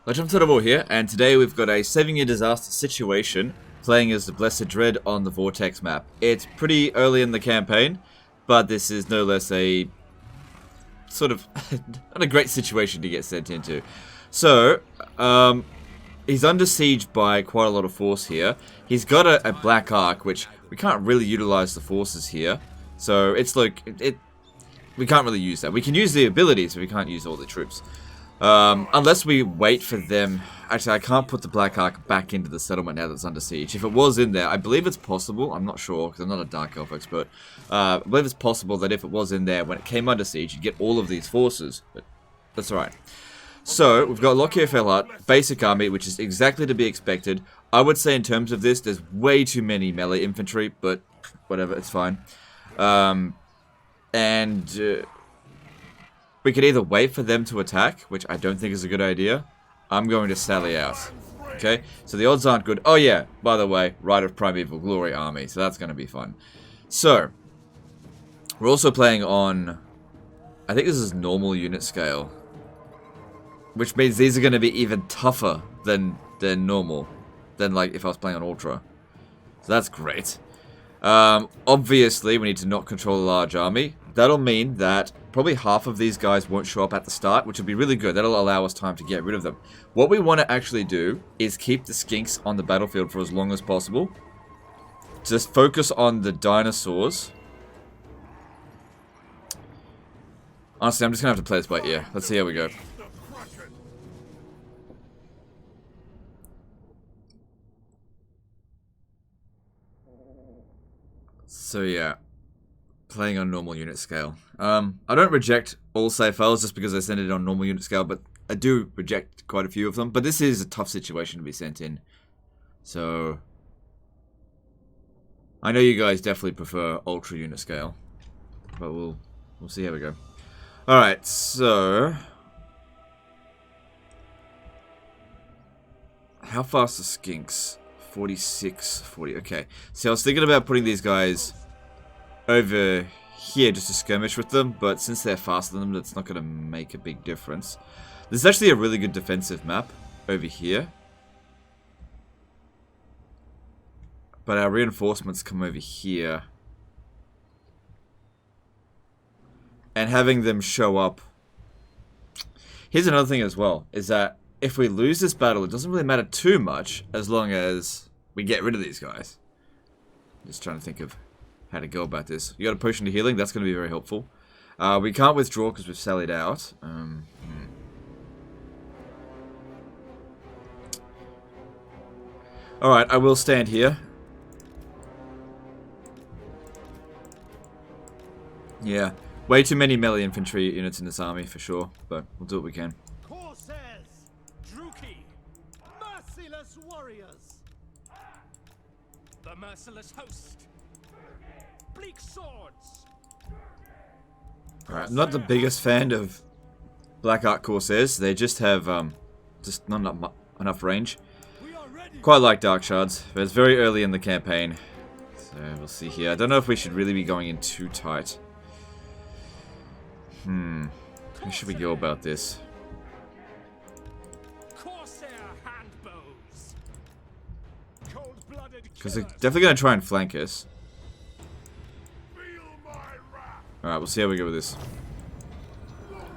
Legend here, and today we've got a saving a disaster situation, playing as the Blessed Dread on the Vortex map. It's pretty early in the campaign, but this is no less a sort of not a great situation to get sent into. So, he's under siege by quite a lot of force here. He's got a Black Arc, which we can't really utilize the forces here. So it's like we can't really use that. We can use the abilities, but we can't use all the troops. Unless we wait for them. Actually, I can't put the Black Arc back into the settlement now that's under siege. If it was in there, I believe it's possible. I'm not sure, because I'm not a Dark Elf expert. I believe it's possible that if it was in there, when it came under siege, you'd get all of these forces. But that's alright. So, we've got Lockyer Felhart, basic army, which is exactly to be expected. I would say in terms of this, there's way too many melee infantry, but whatever, it's fine. We could either wait for them to attack, which I don't think is a good idea. I'm going to sally out. Okay, so the odds aren't good. Oh yeah, by the way, Rite of Primeval Glory army, so that's going to be fun. So, we're also playing on, I think this is normal unit scale. Which means these are going to be even tougher than normal. Than like if I was playing on Ultra. So that's great. Obviously, we need to not control a large army. That'll mean that probably half of these guys won't show up at the start, which will be really good. That'll allow us time to get rid of them. What we want to actually do is keep the skinks on the battlefield for as long as possible. Just focus on the dinosaurs. Honestly, I'm just going to have to play this by ear. Let's see how we go. So yeah, playing on normal unit scale. I don't reject all save files just because I send it on normal unit scale, but I do reject quite a few of them. But this is a tough situation to be sent in. So, I know you guys definitely prefer ultra unit scale, but we'll see how we go. Alright, so how fast are skinks? 46, 40, okay. See, I was thinking about putting these guys over here just to skirmish with them, but since they're faster than them, that's not going to make a big difference. This is actually a really good defensive map over here. But our reinforcements come over here. And having them show up. Here's another thing as well, is that if we lose this battle, it doesn't really matter too much as long as we get rid of these guys. Just trying to think of how to go about this. You got a potion to healing, that's going to be very helpful. We can't withdraw because we've sallied out. Alright, I will stand here. Yeah, way too many melee infantry units in this army for sure, but we'll do what we can. The merciless host. Bleak swords. Alright, I'm not the biggest fan of Black Arc Corsairs. They just have just not enough range. Quite like Dark Shards, but it's very early in the campaign. So we'll see here. I don't know if we should really be going in too tight. How should we go about this? Because they're definitely going to try and flank us. Alright, we'll see how we go with this.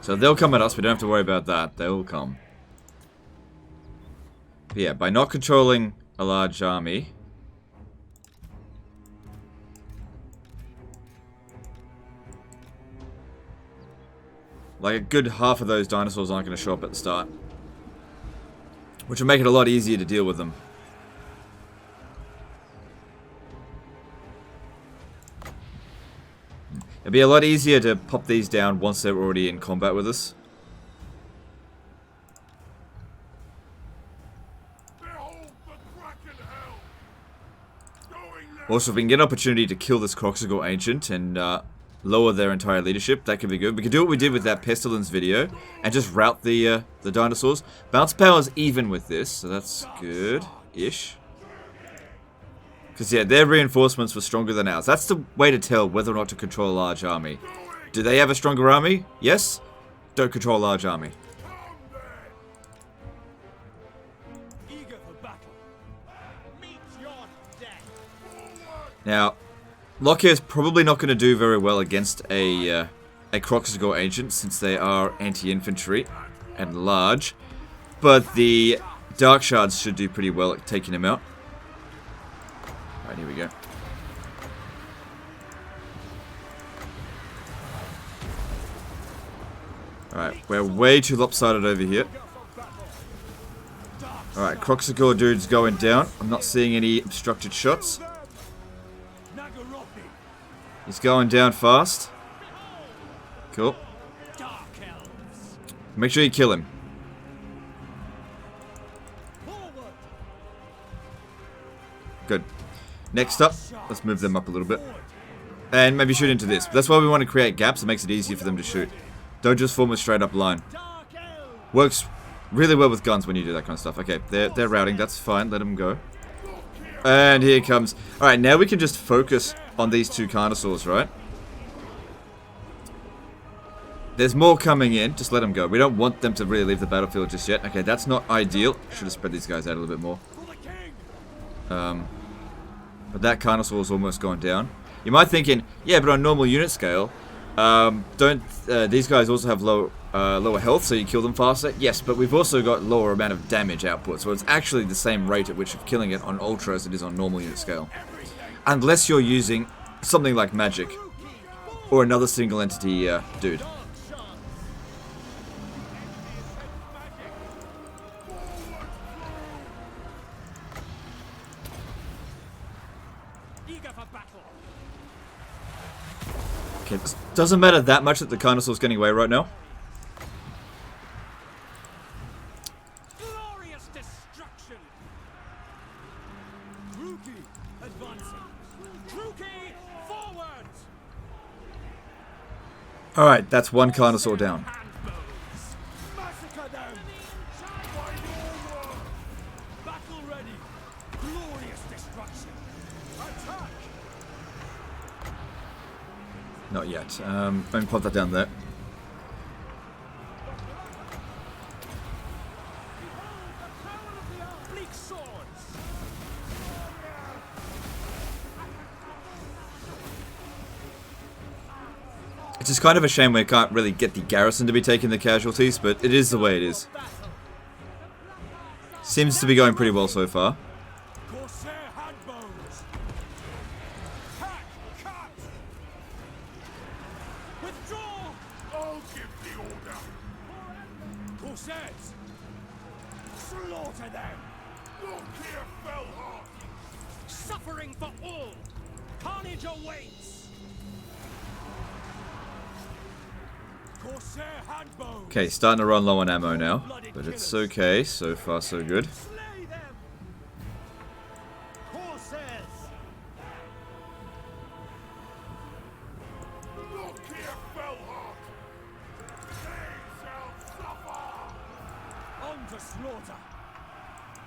So they'll come at us, we don't have to worry about that. They will come. But yeah, by not controlling a large army... like a good half of those dinosaurs aren't going to show up at the start. Which will make it a lot easier to deal with them. It'd be a lot easier to pop these down once they're already in combat with us. Also, if we can get an opportunity to kill this Croxigal Ancient and lower their entire leadership, that could be good. We could do what we did with that Pestilence video and just rout the dinosaurs. Bounce power is even with this, so that's good-ish. Because, yeah, their reinforcements were stronger than ours. That's the way to tell whether or not to control a large army. Do they have a stronger army? Yes. Don't control a large army. Now, Lockhair is probably not going to do very well against a Croxagore agent, since they are anti-infantry and large. But the Dark Shards should do pretty well at taking him out. Alright, here we go. Alright, we're way too lopsided over here. Alright, Croxagore dude's going down. I'm not seeing any obstructed shots. He's going down fast. Cool. Make sure you kill him. Good. Next up, let's move them up a little bit. And maybe shoot into this. That's why we want to create gaps. It makes it easier for them to shoot. Don't just form a straight up line. Works really well with guns when you do that kind of stuff. Okay, they're routing. That's fine. Let them go. And here comes. Alright, now we can just focus on these two Carnosaurs, right? There's more coming in. Just let them go. We don't want them to really leave the battlefield just yet. Okay, that's not ideal. Should have spread these guys out a little bit more. But that Carnosaur is almost gone down. You might thinking, yeah, but on normal unit scale, don't these guys also have lower health, so you kill them faster? Yes, but we've also got lower amount of damage output, so it's actually the same rate at which of killing it on Ultra as it is on normal unit scale. Unless you're using something like magic, or another single entity dude. Okay, it doesn't matter that much that the Carnosaur's getting away right now. Glorious destruction. Druki advancing. Druki forward. Alright, that's one Carnosaur down. Massacre them. Battle ready. Glorious destruction. Attack. Not yet. Let me pop that down there. Bleak swords. It's just kind of a shame we can't really get the garrison to be taking the casualties, but it is the way it is. Seems to be going pretty well so far. Corsair handbows. Hack, cut. Withdraw. I'll give the order. Corsairs. Slaughter them. Look here, Fellhawk. Suffering for all. Carnage awaits. Corsair handbows. Okay, starting to run low on ammo now, but it's okay. So far, so good. Slay them. Corsairs. Look here, Fellhawk. They shall suffer. On to slaughter.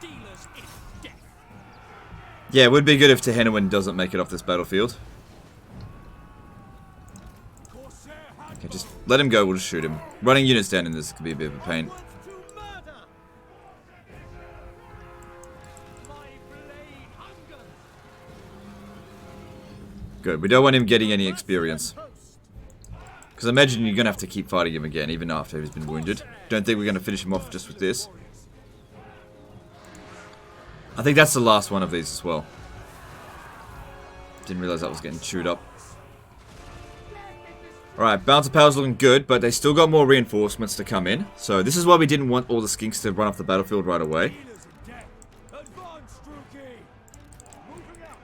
Dealers in death. Yeah, it would be good if Tehenowin doesn't make it off this battlefield. Corsair Okay, just let him go, we'll just shoot him. Running units down in this could be a bit of a pain. to murder. My blade hungers. Good, we don't want him getting any experience. Because I imagine you're going to have to keep fighting him again, even after he's been wounded. Don't think we're going to finish him off just with this. I think that's the last one of these as well. Didn't realize that was getting chewed up. Alright, Balance of Power's looking good, but they still got more reinforcements to come in. So this is why we didn't want all the skinks to run off the battlefield right away. Dealers in death. Advance, Druki. Moving out.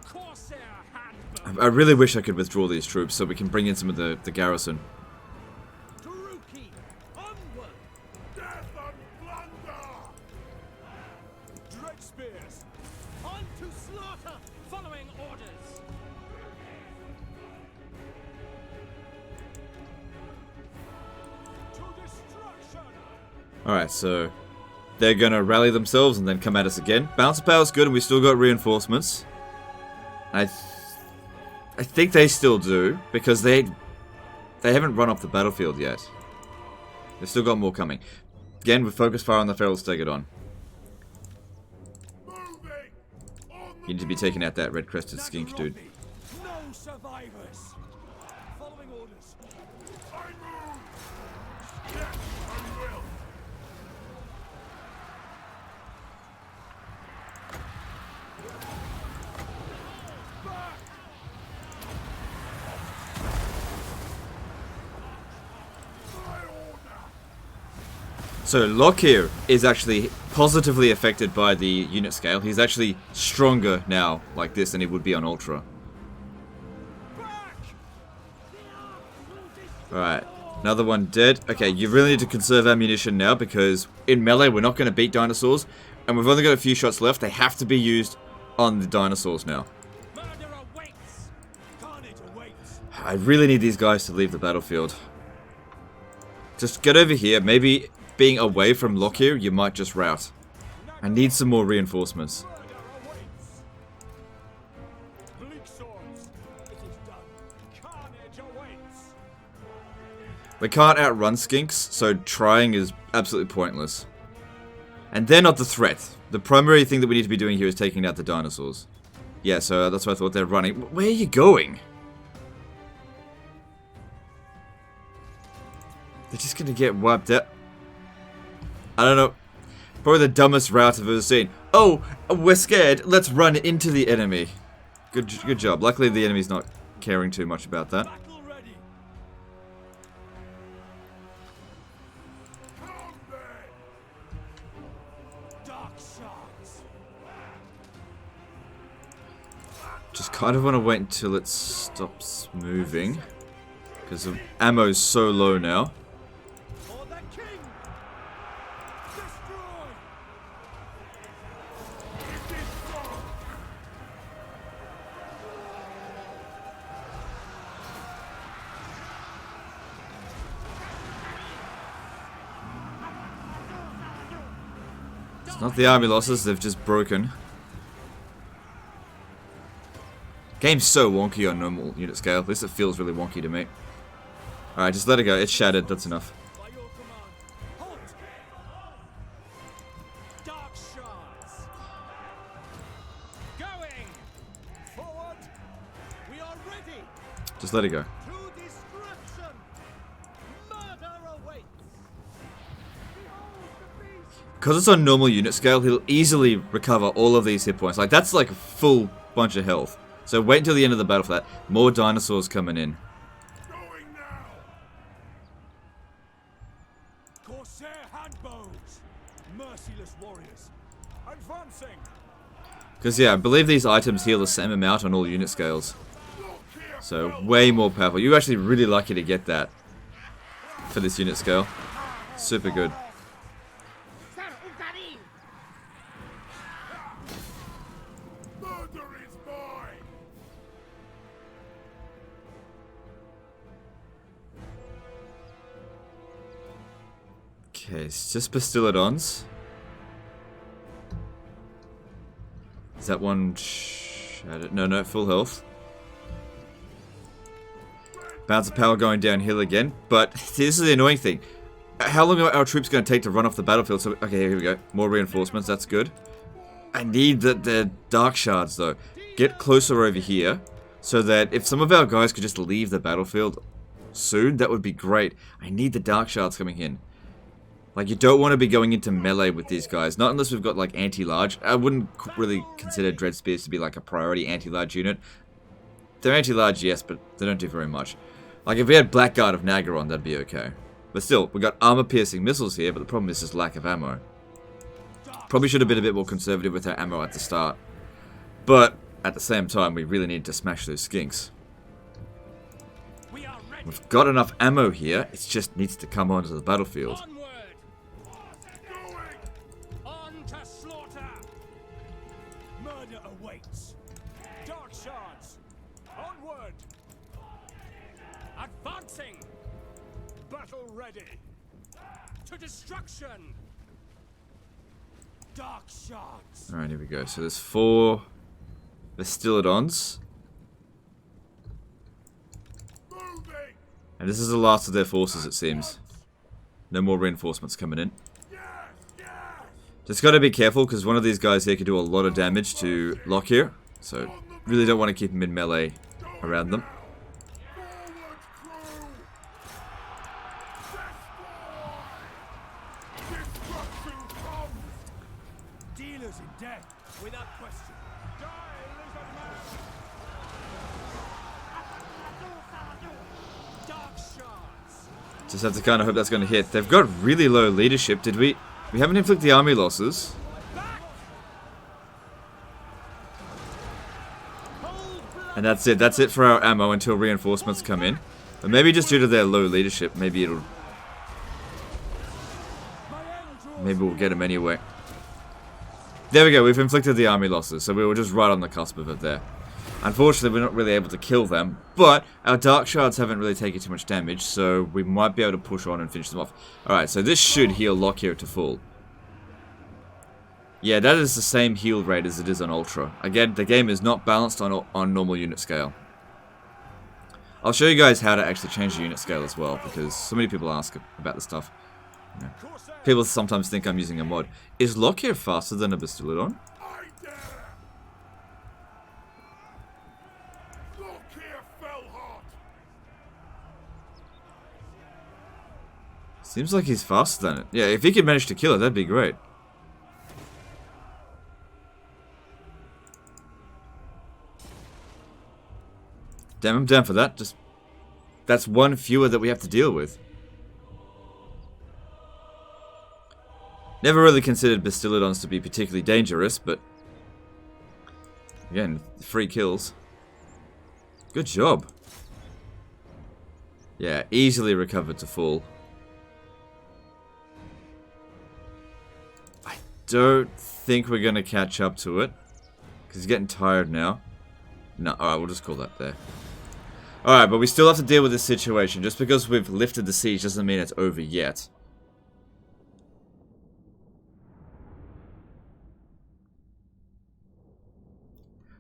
Corsair handbow. I really wish I could withdraw these troops so we can bring in some of the garrison. Druki. Onward. Death and plunder. Dread spears. On to slaughter. Following orders. To destruction. Alright, so they're gonna rally themselves and then come at us again. Balance of Power's good and we still got reinforcements. I think they still do, because they haven't run off the battlefield yet. They've still got more coming. Again, with focus fire on the Feral Stegodon. Moving. On You need to be taking out that red-crested skink, dude. No survivors. Following orders. I move. Yes, I will. Back. My order. So Lockyer is actually positively affected by the unit scale. He's actually stronger now like this than he would be on Ultra. Alright, another one dead. Okay, you really need to conserve ammunition now because in melee we're not going to beat dinosaurs. And we've only got a few shots left. They have to be used on the dinosaurs now. I really need these guys to leave the battlefield. Just get over here. Maybe being away from Lockyer, you might just rout. I need some more reinforcements. We can't outrun skinks, so trying is absolutely pointless. And they're not the threat. The primary thing that we need to be doing here is taking out the dinosaurs. Yeah, so that's what I thought. They're running. Where are you going? They're just gonna get wiped out. I don't know. Probably the dumbest route I've ever seen. Oh, we're scared. Let's run into the enemy. Good job. Luckily, the enemy's not caring too much about that. Just kind of want to wait until it stops moving. Because the ammo's so low now. It's not the army losses, they've just broken. Game's so wonky on normal unit scale. At least it feels really wonky to me. Alright, just let it go. It's shattered. That's enough. Just let it go. Because it's on normal unit scale, he'll easily recover all of these hit points. Like, that's like a full bunch of health. So wait until the end of the battle for that. More dinosaurs coming in. Going now. Corsair handbows. Merciless warriors. Advancing. Because, yeah, I believe these items heal the same amount on all unit scales. So, way more powerful. You're actually really lucky to get that for this unit scale. Super good. Okay, it's just Bastillodons. Is that one... No, full health. Bounce of power going downhill again. But this is the annoying thing. How long are our troops going to take to run off the battlefield? So, okay, here we go. More reinforcements, that's good. I need the dark shards, though. Get closer over here, so that if some of our guys could just leave the battlefield soon, that would be great. I need the dark shards coming in. Like, you don't want to be going into melee with these guys. Not unless we've got, like, anti-large. I wouldn't really consider Dread Spears to be, like, a priority anti-large unit. They're anti-large, yes, but they don't do very much. Like, if we had Blackguard of Nagaron, that'd be okay. But still, we got armor-piercing missiles here, but the problem is just lack of ammo. Probably should have been a bit more conservative with our ammo at the start. But, at the same time, we really need to smash those skinks. We've got enough ammo here, it just needs to come onto the battlefield. Awaits. Dark shards. Onward. Advancing. Battle ready. To destruction. Dark shards. Alright, here we go. So there's 4 Bastillodons. Moving. And this is the last of their forces, it seems. No more reinforcements coming in. Yes, yes. Just gotta be careful, because one of these guys here can do a lot of damage to Lock here. So, really don't want to keep him in melee around them. Dealers in death, without question. Dark shards. Just have to kind of hope that's going to hit. They've got really low leadership. Did we? We haven't inflicted the army losses. And that's it. That's it for our ammo until reinforcements come in. But maybe just due to their low leadership, maybe it'll... Maybe we'll get them anyway. There we go. We've inflicted the army losses. So we were just right on the cusp of it there. Unfortunately, we're not really able to kill them. But our dark shards haven't really taken too much damage. So we might be able to push on and finish them off. Alright, so this should heal Lock here to full. Yeah, that is the same heal rate as it is on Ultra. Again, the game is not balanced on normal unit scale. I'll show you guys how to actually change the unit scale as well, because so many people ask about this stuff. You know, people sometimes think I'm using a mod. Is Lock here faster than a Bastillodon? Seems like he's faster than it. Yeah, if he could manage to kill it, that'd be great. Damn, I'm down for that. Just that's one fewer that we have to deal with. Never really considered Bastillodons to be particularly dangerous, but again, free kills. Good job. Yeah, easily recovered to full. I don't think we're going to catch up to it, because he's getting tired now. No, alright, we'll just call that there. Alright, but we still have to deal with this situation. Just because we've lifted the siege doesn't mean it's over yet.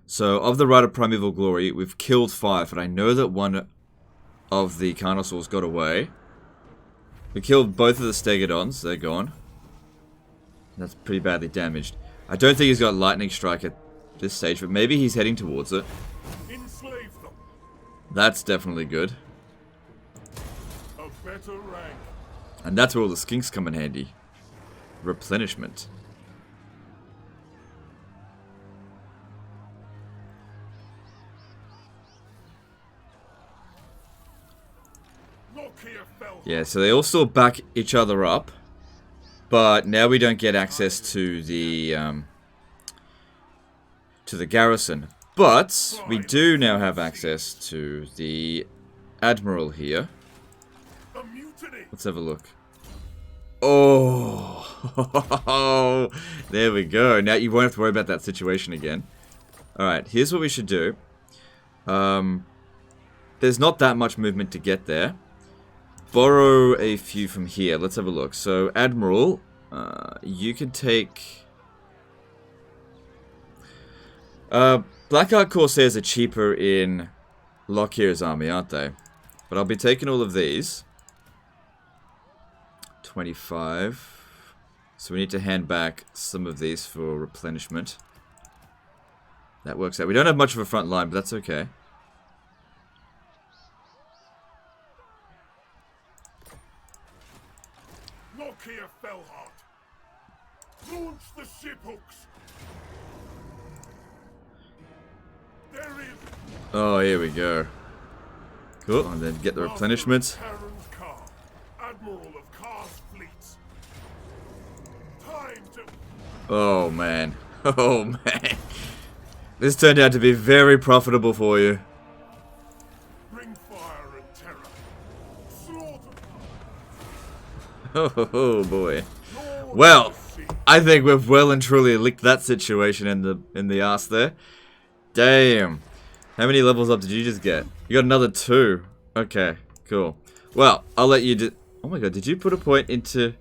So, of the Rite of Primeval Glory, we've killed 5, and I know that one of the Carnosaurs got away. We killed both of the Stegodons, they're gone. That's pretty badly damaged. I don't think he's got Lightning Strike at this stage, but maybe he's heading towards it. That's definitely good. A better rank. And that's where all the skinks come in handy. Replenishment. Yeah, so they all still back each other up. But now we don't get access to the garrison. But we do now have access to the Admiral here. Let's have a look. Oh, there we go. Now you won't have to worry about that situation again. Alright, here's what we should do. There's not that much movement to get there. Borrow a few from here. Let's have a look. So, Admiral, you can take... Blackheart Corsairs are cheaper in Lockhear's army, aren't they? But I'll be taking all of these. 25. So we need to hand back some of these for replenishment. That works out. We don't have much of a front line, but that's okay. Lockhear Fellheart. Launch the ship hooks. Oh, here we go. Cool, and then get the replenishment. Oh man. Oh man. This turned out to be very profitable for you. Bring fire and terror. Slaughter. Oh boy. Well, I think we've well and truly licked that situation in the ass there. Damn. How many levels up did you just get? You got another 2. Okay, cool. Well, I'll let you do... Oh my god, did you put a point into...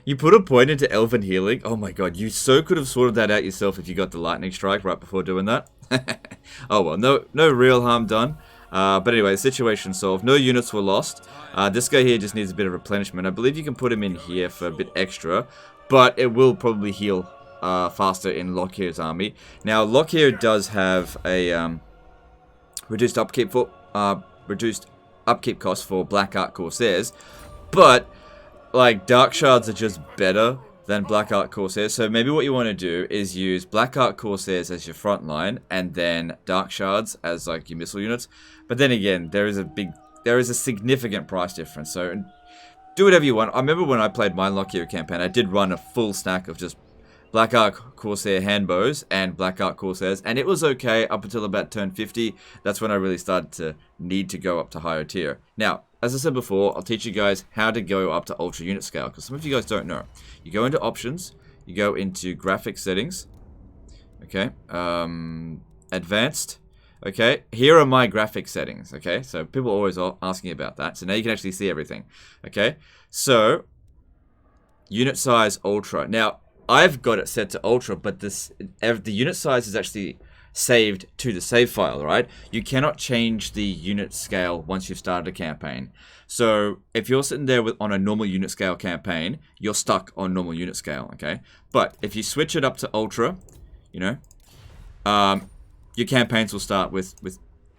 You put a point into Elven Healing? Oh my god, you so could have sorted that out yourself if you got the Lightning Strike right before doing that. Oh well, no real harm done. But anyway, situation solved. No units were lost. This guy here just needs a bit of replenishment. I believe you can put him in here for a bit extra. but it will probably heal faster in Lockhear's army. Now, Lockhear does have a reduced upkeep cost for Black Art Corsairs, but like Dark Shards are just better than Black Art Corsairs. So maybe what you want to do is use Black Art Corsairs as your front line, and then Dark Shards as like your missile units. But then again, there is a significant price difference. So do whatever you want. I remember when I played my Lockhear campaign, I did run a full stack of just Black Arc Corsair handbows and Black Arc Corsairs, and it was okay up until about turn 50. That's when I really started to need to go up to higher tier. Now, as I said before, I'll teach you guys how to go up to Ultra Unit Scale, because some of you guys don't know. You go into Options, you go into Graphics Settings, okay, Advanced, okay, here are my graphics settings, okay, so people are always asking about that, so now you can actually see everything, okay, so, Unit Size Ultra. Now, I've got it set to Ultra, but the unit size is actually saved to the save file, right? You cannot change the unit scale once you've started a campaign. So if you're sitting there on a normal unit scale campaign, you're stuck on normal unit scale, okay? But if you switch it up to Ultra, you know, your campaigns will start with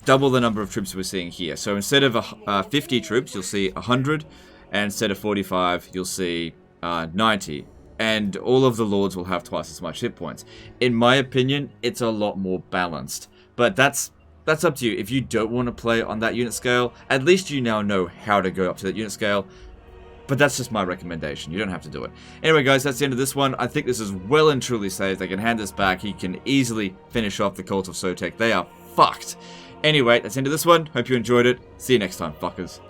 double the number of troops we're seeing here. So instead of 50 troops, you'll see 100, and instead of 45, you'll see 90. And all of the lords will have twice as much hit points. In my opinion, it's a lot more balanced. But that's up to you. If you don't want to play on that unit scale, at least you now know how to go up to that unit scale. But that's just my recommendation. You don't have to do it. Anyway, guys, that's the end of this one. I think this is well and truly saved. I can hand this back. He can easily finish off the Cult of Sotek. They are fucked. Anyway, that's the end of this one. Hope you enjoyed it. See you next time, fuckers.